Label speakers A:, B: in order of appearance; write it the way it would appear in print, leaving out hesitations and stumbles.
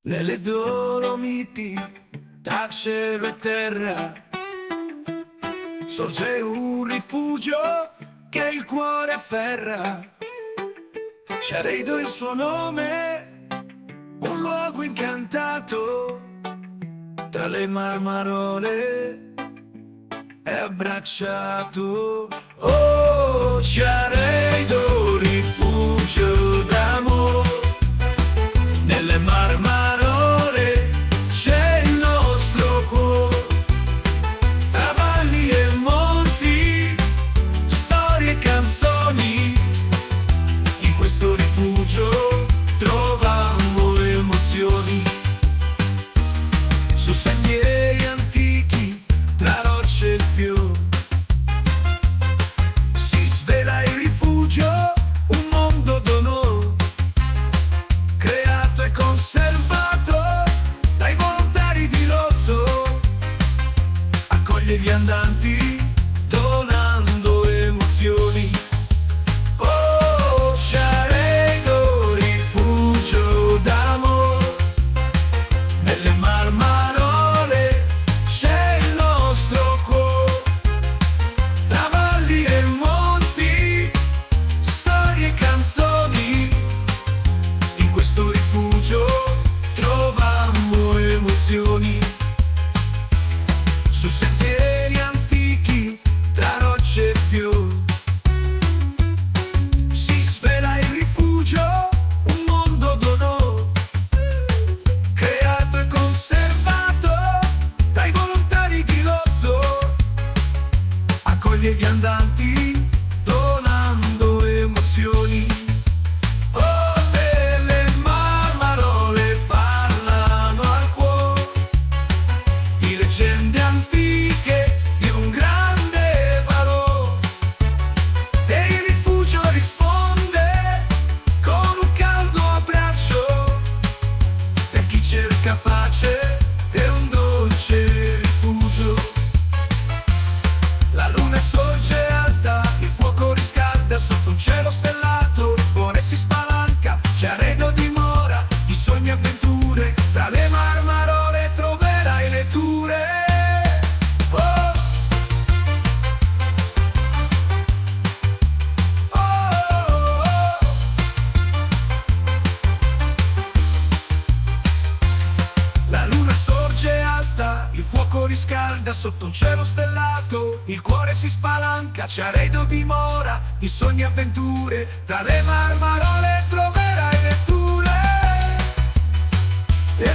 A: Nelle Dolomiti, tra cielo e terra, sorge un rifugio che il cuore afferra. Ciaredo il suo nome, un luogo incantato, tra le marmarole è abbracciato. Oh, Ciaredo, rifugio d'amore, nelle marmarole c'è il nostro cuore, tra valli e monti, storie e canzoni, in questo rifugio trovammo emozioni. Su sentieri antichi, tra rocce e fiori, si svela il rifugio, un mondo d'onore, creato e conservato dai volontari di Lozzo, accoglie gli andanti donando emozioni. Oh, Ciaredo, rifugio d'amore, nelle marmarole c'è il nostro cuore, tra valli e monti, storie e canzoni, in questo rifugio trovammo emozioni. Su sentieri antichi, tra rocce e fiori, si svela il rifugio, un mondo d'onore, creato e conservato dai volontari di Lozzo, accoglie gli andanti donando emozioni. Oh, e le marmarole parlano al cuore di leggende antiche, di un grande valore, e il rifugio risponde con un caldo abbraccio per chi cerca pace e un dolce rifugio. La luna sorge alta, il fuoco riscalda sotto un cielo stellato, il cuore si spalanca, Ciaredo dimora di sogni e avventure, tra le marmarole troverai le tue. Oh, oh, oh, oh. La luna sorge alta, il fuoco riscalda sotto un cielo stellato, il cuore si spalanca, Ciaredo dimora di sogni e avventure, tra le marmarole troverai le tue. E